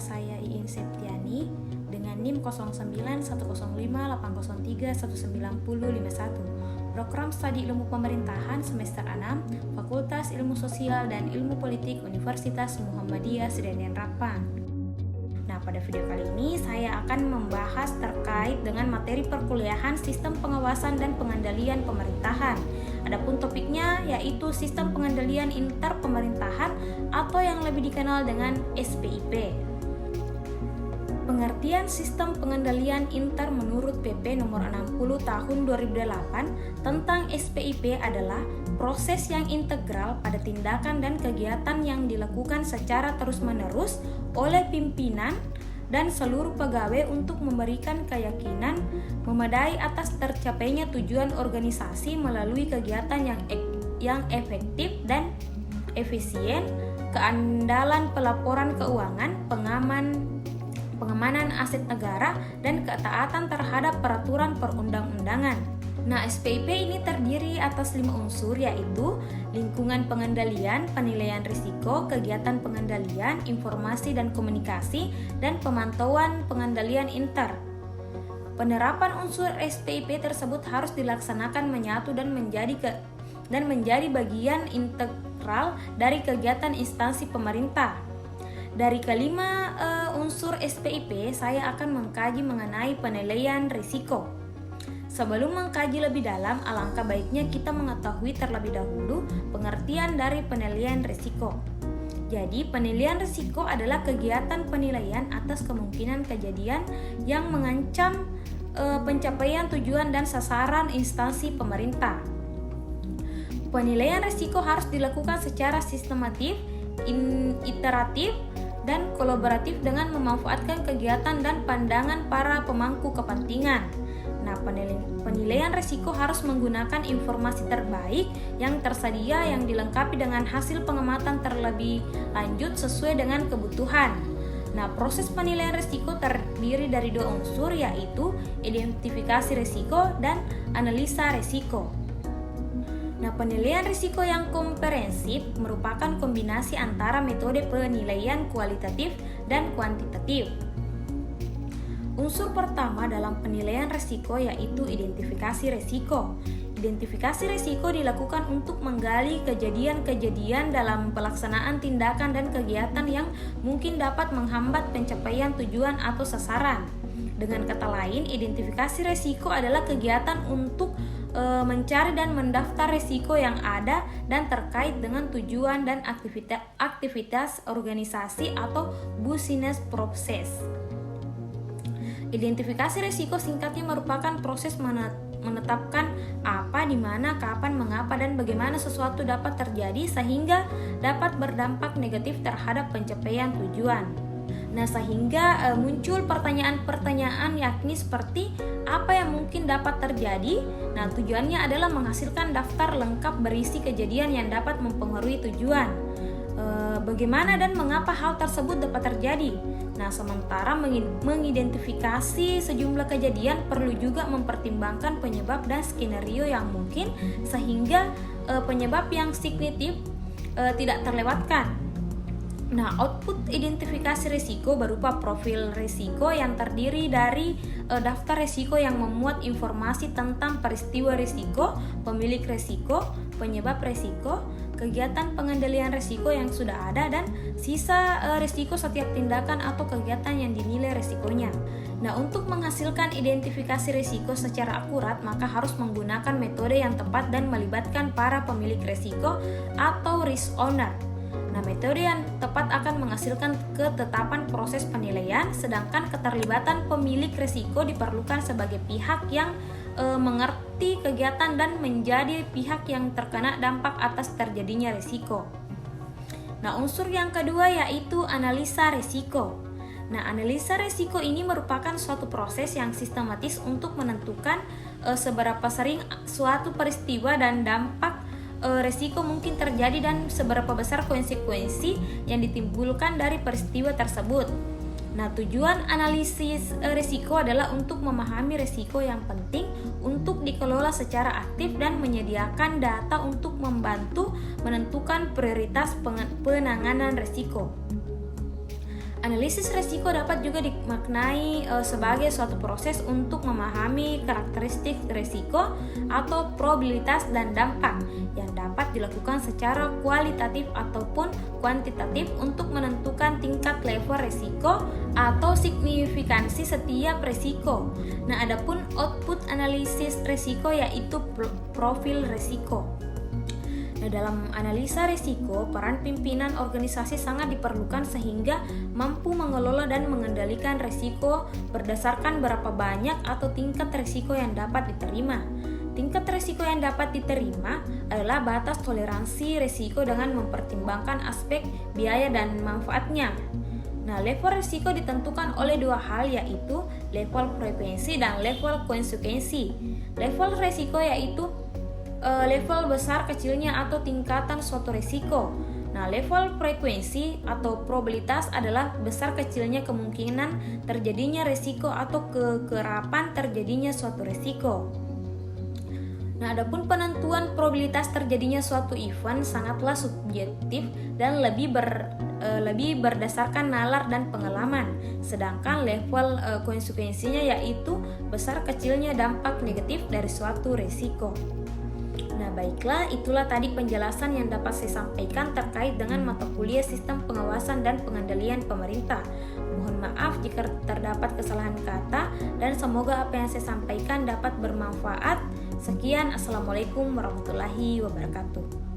saya Iin Septiani dengan NIM 09110580319051. Program Studi Ilmu Pemerintahan semester 6, Fakultas Ilmu Sosial dan Ilmu Politik Universitas Muhammadiyah Sedendian Rapang. Nah, pada video kali ini saya akan membahas terkait dengan materi perkuliahan Sistem Pengawasan dan Pengendalian Pemerintahan. Adapun topiknya yaitu Sistem Pengendalian Interpemerintahan atau yang lebih dikenal dengan SPIP. Pengertian Sistem Pengendalian Inter menurut PP nomor 60 tahun 2008 tentang SPIP adalah proses yang integral pada tindakan dan kegiatan yang dilakukan secara terus-menerus oleh pimpinan dan seluruh pegawai untuk memberikan keyakinan memadai atas tercapainya tujuan organisasi melalui kegiatan yang efektif dan efisien, keandalan pelaporan keuangan, pengamanan aset negara, dan ketaatan terhadap peraturan perundang-undangan. Nah, SPIP ini terdiri atas 5 unsur, yaitu lingkungan pengendalian, penilaian risiko, kegiatan pengendalian, informasi dan komunikasi, dan pemantauan pengendalian inter. Penerapan unsur SPIP tersebut harus dilaksanakan menyatu dan menjadi bagian integral dari kegiatan instansi pemerintah. Dari kelima unsur SPIP, saya akan mengkaji mengenai penilaian risiko. Sebelum mengkaji lebih dalam, alangkah baiknya kita mengetahui terlebih dahulu pengertian dari penilaian risiko. Jadi, penilaian risiko adalah kegiatan penilaian atas kemungkinan kejadian yang mengancam pencapaian tujuan dan sasaran instansi pemerintah. Penilaian risiko harus dilakukan secara sistematif, iteratif, dan kolaboratif dengan memanfaatkan kegiatan dan pandangan para pemangku kepentingan. Nah, penilaian risiko harus menggunakan informasi terbaik yang tersedia yang dilengkapi dengan hasil pengamatan terlebih lanjut sesuai dengan kebutuhan. Nah, proses penilaian risiko terdiri dari 2 unsur, yaitu identifikasi risiko dan analisa risiko. Nah, penilaian risiko yang komprehensif merupakan kombinasi antara metode penilaian kualitatif dan kuantitatif. Unsur pertama dalam penilaian risiko yaitu identifikasi risiko. Identifikasi risiko dilakukan untuk menggali kejadian-kejadian dalam pelaksanaan tindakan dan kegiatan yang mungkin dapat menghambat pencapaian tujuan atau sasaran. Dengan kata lain, identifikasi risiko adalah kegiatan untuk mencari dan mendaftar risiko yang ada dan terkait dengan tujuan dan aktivitas organisasi atau business process. Identifikasi risiko singkatnya merupakan proses menetapkan apa, di mana, kapan, mengapa, dan bagaimana sesuatu dapat terjadi sehingga dapat berdampak negatif terhadap pencapaian tujuan. Nah, sehingga muncul pertanyaan-pertanyaan yakni seperti apa yang mungkin dapat terjadi. Nah, tujuannya adalah menghasilkan daftar lengkap berisi kejadian yang dapat mempengaruhi tujuan. Bagaimana dan mengapa hal tersebut dapat terjadi. Nah, sementara mengidentifikasi sejumlah kejadian perlu juga mempertimbangkan penyebab dan skenario yang mungkin sehingga penyebab yang signifikan tidak terlewatkan. Nah, output identifikasi risiko berupa profil risiko yang terdiri dari daftar risiko yang memuat informasi tentang peristiwa risiko, pemilik risiko, penyebab risiko, kegiatan pengendalian risiko yang sudah ada, dan sisa risiko setiap tindakan atau kegiatan yang dinilai risikonya. Nah, untuk menghasilkan identifikasi risiko secara akurat, maka harus menggunakan metode yang tepat dan melibatkan para pemilik risiko atau risk owner. Nah, metode yang tepat akan menghasilkan ketetapan proses penilaian, sedangkan keterlibatan pemilik risiko diperlukan sebagai pihak yang mengerti kegiatan dan menjadi pihak yang terkena dampak atas terjadinya risiko. Nah, unsur yang kedua yaitu analisa risiko. Nah, analisa risiko ini merupakan suatu proses yang sistematis untuk menentukan seberapa sering suatu peristiwa dan dampak risiko mungkin terjadi dan seberapa besar konsekuensi yang ditimbulkan dari peristiwa tersebut. Nah, tujuan analisis risiko adalah untuk memahami risiko yang penting untuk dikelola secara aktif dan menyediakan data untuk membantu menentukan prioritas penanganan risiko. Analisis resiko dapat juga dimaknai sebagai suatu proses untuk memahami karakteristik resiko atau probabilitas dan dampak yang dapat dilakukan secara kualitatif ataupun kuantitatif untuk menentukan tingkat level resiko atau signifikansi setiap resiko. Nah, adapun output analisis resiko yaitu profil resiko. Nah, dalam analisa risiko, peran pimpinan organisasi sangat diperlukan sehingga mampu mengelola dan mengendalikan risiko berdasarkan berapa banyak atau tingkat risiko yang dapat diterima. Tingkat risiko yang dapat diterima adalah batas toleransi risiko dengan mempertimbangkan aspek biaya dan manfaatnya. Nah, level risiko ditentukan oleh dua hal, yaitu level frekuensi dan level konsekuensi. Level risiko yaitu level besar kecilnya atau tingkatan suatu risiko. Nah, level frekuensi atau probabilitas adalah besar kecilnya kemungkinan terjadinya risiko atau kekerapan terjadinya suatu risiko. Nah, adapun penentuan probabilitas terjadinya suatu event sangatlah subjektif dan lebih berdasarkan nalar dan pengalaman. Sedangkan level konsekuensinya yaitu besar kecilnya dampak negatif dari suatu risiko. Nah, baiklah, itulah tadi penjelasan yang dapat saya sampaikan terkait dengan mata kuliah Sistem Pengawasan dan Pengendalian Pemerintah. Mohon maaf jika terdapat kesalahan kata dan semoga apa yang saya sampaikan dapat bermanfaat. Sekian, Assalamualaikum warahmatullahi wabarakatuh.